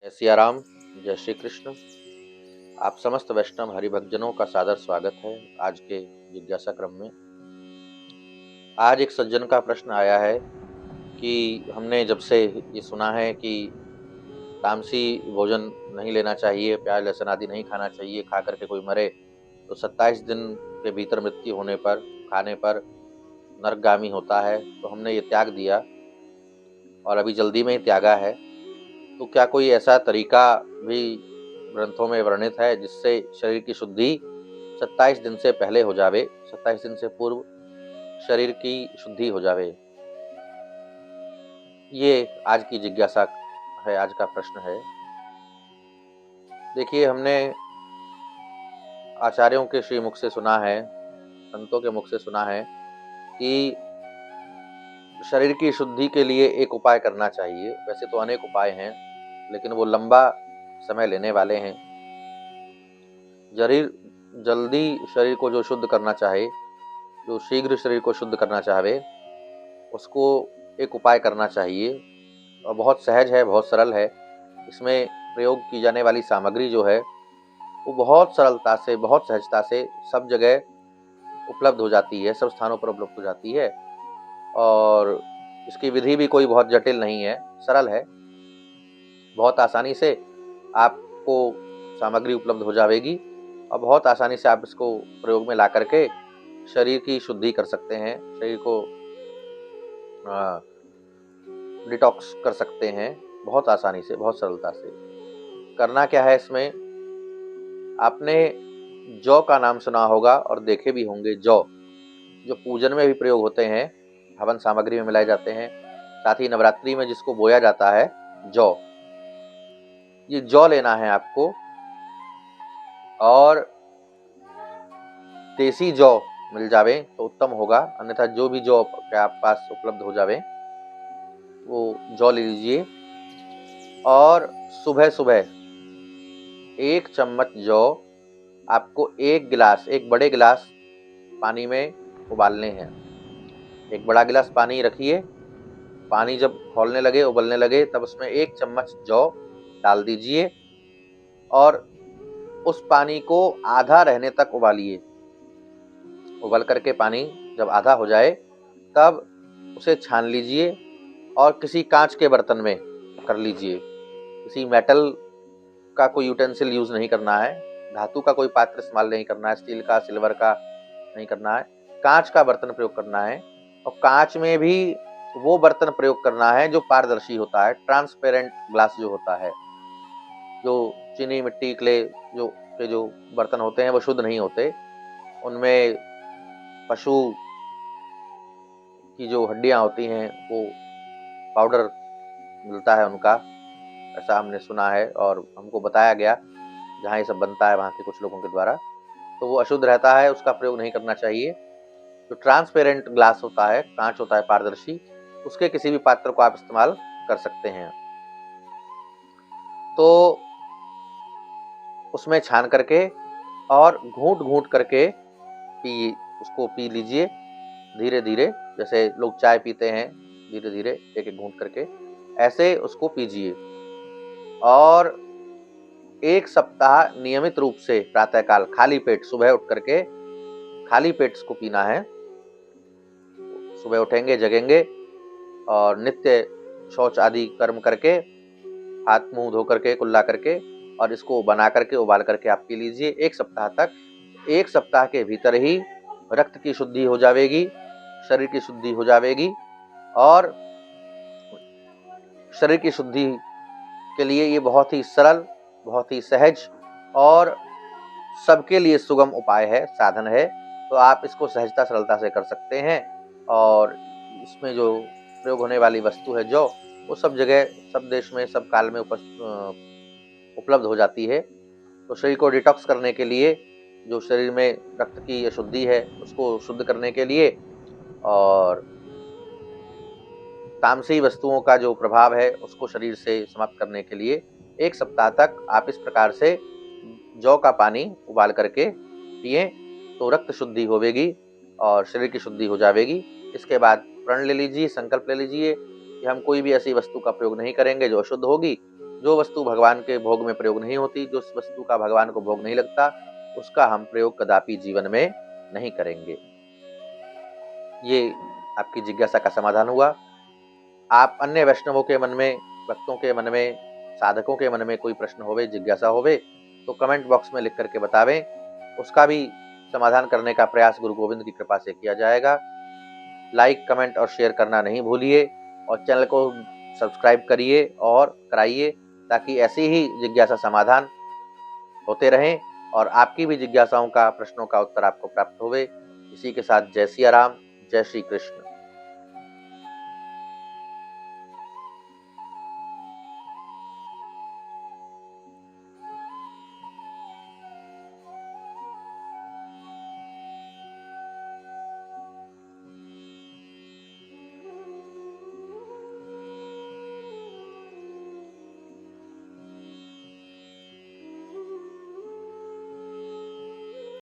जय सियाराम, जय श्री कृष्ण। आप समस्त वैष्णव हरिभक्तजनों का सादर स्वागत है आज के जिज्ञासा क्रम में। आज एक सज्जन का प्रश्न आया है कि हमने जब से ये सुना है कि तामसी भोजन नहीं लेना चाहिए, प्याज लहसुन आदि नहीं खाना चाहिए, खा करके कोई मरे तो 27 दिन के भीतर मृत्यु होने पर, खाने पर नरकगामी होता है। तो हमने ये त्याग दिया और अभी जल्दी में ही त्यागा है। तो क्या कोई ऐसा तरीका भी ग्रंथों में वर्णित है जिससे शरीर की शुद्धि 27 दिन से पहले हो जावे, 27 दिन से पूर्व शरीर की शुद्धि हो जावे? ये आज की जिज्ञासा है, आज का प्रश्न है। देखिए, हमने आचार्यों के श्री मुख से सुना है, संतों के मुख से सुना है कि शरीर की शुद्धि के लिए एक उपाय करना चाहिए। वैसे तो अनेक उपाय हैं, लेकिन वो लंबा समय लेने वाले हैं। शरीर जल्दी शरीर को जो शुद्ध करना चाहे, जो शीघ्र शरीर को शुद्ध करना चाहे, उसको एक उपाय करना चाहिए और बहुत सहज है, बहुत सरल है। इसमें प्रयोग की जाने वाली सामग्री जो है वो बहुत सरलता से, बहुत सहजता से सब जगह उपलब्ध हो जाती है, सब स्थानों पर उपलब्ध हो जाती है। और इसकी विधि भी कोई बहुत जटिल नहीं है, सरल है। बहुत आसानी से आपको सामग्री उपलब्ध हो जाएगी और बहुत आसानी से आप इसको प्रयोग में ला करके शरीर की शुद्धि कर सकते हैं, शरीर को डिटॉक्स कर सकते हैं बहुत आसानी से, बहुत सरलता से। करना क्या है इसमें? आपने जौ का नाम सुना होगा और देखे भी होंगे। जौ जो पूजन में भी प्रयोग होते हैं, हवन सामग्री में मिलाए जाते हैं। साथ ही नवरात्रि में जिसको बोया जाता है, जौ, ये जौ लेना है आपको। और देसी जौ मिल जावे तो उत्तम होगा, अन्यथा जो भी जौ के आप पास उपलब्ध हो जावे वो जौ ले लीजिए। और सुबह सुबह 1 चम्मच जौ आपको 1 गिलास, एक बड़े गिलास पानी में उबालने हैं। एक बड़ा गिलास पानी रखिए, पानी जब खौलने लगे, उबलने लगे, तब उसमें 1 चम्मच जौ डाल दीजिए और उस पानी को आधा रहने तक उबालिए। उबल करके पानी जब आधा हो जाए तब उसे छान लीजिए और किसी कांच के बर्तन में कर लीजिए। किसी मेटल का कोई यूटेंसिल यूज नहीं करना है, धातु का कोई पात्र इस्तेमाल नहीं करना है, स्टील का, सिल्वर का नहीं करना है, कांच का बर्तन प्रयोग करना है। और कांच में भी वो बर्तन प्रयोग करना है जो पारदर्शी होता है, ट्रांसपेरेंट ग्लास जो होता है। जो चीनी, मिट्टी, क्ले जो बर्तन होते हैं वो शुद्ध नहीं होते। उनमें पशु की जो हड्डियां होती हैं वो पाउडर मिलता है उनका, ऐसा हमने सुना है और हमको बताया गया जहाँ ये सब बनता है वहाँ के कुछ लोगों के द्वारा। तो वो अशुद्ध रहता है, उसका प्रयोग नहीं करना चाहिए। जो ट्रांसपेरेंट ग्लास होता है, कांच होता है पारदर्शी, उसके किसी भी पात्र को आप इस्तेमाल कर सकते हैं। तो उसमें छान करके और घूंट घूंट करके उसको पी लीजिए धीरे धीरे, जैसे लोग चाय पीते हैं, धीरे धीरे एक एक घूंट करके ऐसे उसको पीजिए। और 1 सप्ताह नियमित रूप से प्रातःकाल खाली पेट, सुबह उठ करके खाली पेट इसको पीना है। सुबह उठेंगे, जगेंगे और नित्य शौच आदि कर्म करके, हाथ मुंह धो करके, कुल्ला करके, और इसको बना करके, उबाल करके आप पी लीजिए 1 सप्ताह तक। 1 सप्ताह के भीतर ही रक्त की शुद्धि हो जाएगी, शरीर की शुद्धि हो जाएगी। और शरीर की शुद्धि के लिए ये बहुत ही सरल, बहुत ही सहज और सबके लिए सुगम उपाय है, साधन है। तो आप इसको सहजता, सरलता से कर सकते हैं। और इसमें जो प्रयोग होने वाली वस्तु है जौ, वो सब जगह, सब देश में, सब काल में उपलब्ध हो जाती है। तो शरीर को डिटॉक्स करने के लिए, जो शरीर में रक्त की अशुद्धि है उसको शुद्ध करने के लिए, और तामसी वस्तुओं का जो प्रभाव है उसको शरीर से समाप्त करने के लिए 1 सप्ताह तक आप इस प्रकार से जौ का पानी उबाल करके पिए तो रक्त शुद्धि होगी और शरीर की शुद्धि हो जाएगी। इसके बाद प्रण ले लीजिए, संकल्प ले लीजिए कि हम कोई भी ऐसी वस्तु का प्रयोग नहीं करेंगे जो अशुद्ध होगी। जो वस्तु भगवान के भोग में प्रयोग नहीं होती, जो वस्तु का भगवान को भोग नहीं लगता, उसका हम प्रयोग कदापि जीवन में नहीं करेंगे। ये आपकी जिज्ञासा का समाधान हुआ। आप अन्य वैष्णवों के मन में, भक्तों के मन में, साधकों के मन में कोई प्रश्न होवे, जिज्ञासा होवे, तो कमेंट बॉक्स में लिख करके बतावें। उसका भी समाधान करने का प्रयास गुरु गोविंद की कृपा से किया जाएगा। लाइक, कमेंट और शेयर करना नहीं भूलिए और चैनल को सब्सक्राइब करिए और कराइए, ताकि ऐसी ही जिज्ञासा समाधान होते रहें और आपकी भी जिज्ञासाओं का, प्रश्नों का उत्तर आपको प्राप्त होवे। इसी के साथ जय सिया राम, जय श्री कृष्ण।